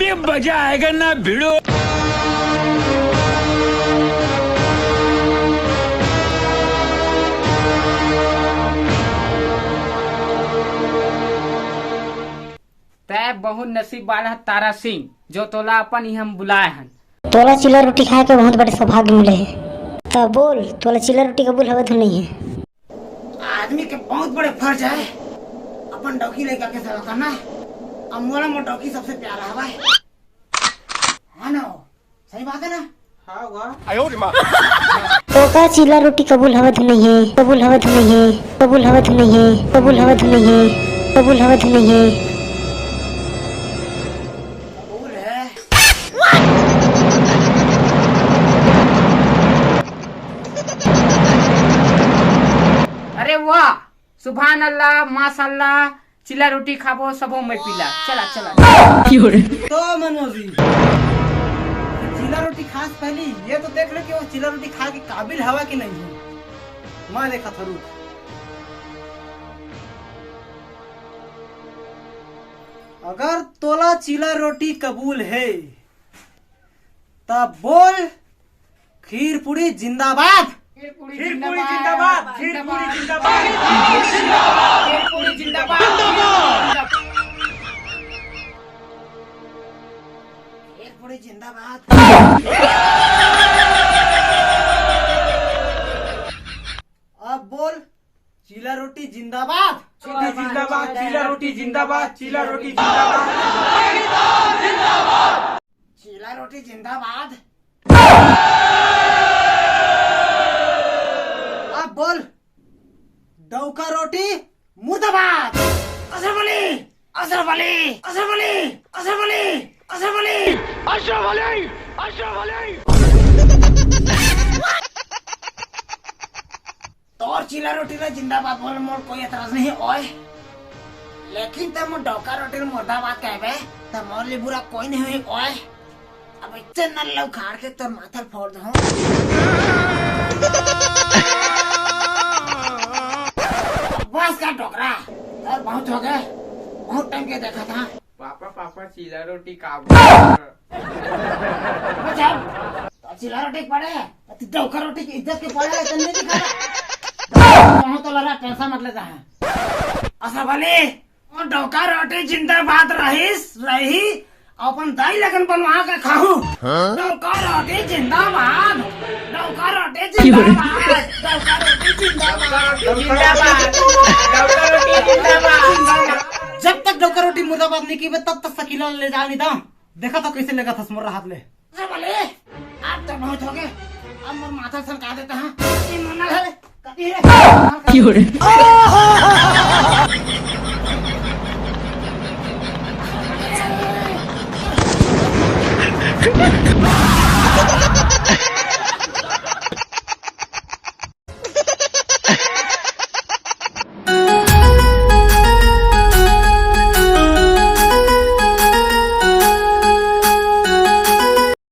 अभी मजा आएगा ना भिड़ो। तै बहुत नसीब वाला तारा सिंह जो तोला अपन ही हम बुलाए हन। तोला चिल्ला रोटी खाए के बहुत बड़े सौभाग्य मिले है। तब बोल तोला चिल्ला रोटी कबूल हवे तो नहीं है? आदमी के बहुत बड़े फर्ज है अपन डॉकी लेकर के सेवा करना। अब मोला मोर डॉकी सबसे प्यारा हवा है ना? सही बात है ना? हाँ वाह। तो का चिल्ला रोटी कबूल हवे तो नहीं है? कबूल हवे तो नहीं है? कबूल हवे तो नहीं है? कबूल हवे तो नहीं है? कबूल हवे तो नहीं है? कबूल है। अरे वाह, सुभान अल्लाह, माशाल्लाह। चिल्ला रोटी खाबो सबो मैं पीला। चला चला। तो मनोज जी चिल्ला रोटी खास पहली ये तो देख ले कि वो चिल्ला रोटी खा के काबिल हवा कि नहीं है। मैं देखा थरू। अगर तोला चिल्ला रोटी कबूल है तब बोल खीर पूरी जिंदाबाद। खीर पूरी जिंदाबाद। खीर पूरी जिंदाबाद। खीर पूरी जिंदाबाद। खीर पूरी जिंदाबाद। अब बोल चिल्ला रोटी जिंदाबाद। जिंदाबाद। चिल्ला रोटी जिंदाबाद। चिल्ला रोटी जिंदाबाद। चिल्ला रोटी जिंदाबाद। अब बोल डौका रोटी मुर्दाबाद। अशरफ अली, अशरफ अली, अशरफ अली, अशरफ अली, अशरफ अली, अशरफ अली, अशरफ अली। तोर चिल्ला रोटी रे जिंदाबाद बोल मोर कोई एतराज नहीं ओए, लेकिन तब मोर डौका रोटी मुर्दाबाद कहबे तब मोर लिए बुरा कोई नहीं हुई ओए। अब इतने नल्ला उखाड़ के तोर माथा फोड़ दूं। बस का टोकरा और बहुत हो गए, बहुत टाइम के देखा था। पापा चिल्ला रोटी खाबो। तो चिल्ला रोटी पड़े तो डौका रोटी की इज्जत के पड़े तो नहीं दिखा तो लगा टेंशन मत लेता है। अशरफ अली और डौका रोटी जिंदाबाद रही अपन दाई लगन बनवा के खाऊं। डौका रोटी जिंदाबाद। डौका रोटी जिंदाबाद। डौका रोटी जिंदाबाद। जब तक डौका रोटी मुर्दाबाद नहीं की तब तक शकीला ले जा नहीं था। देखा तो कैसे लेगा था मोर हाथ ले। आप तो बहुत हो गए, अब मोर माथा सनका देता है।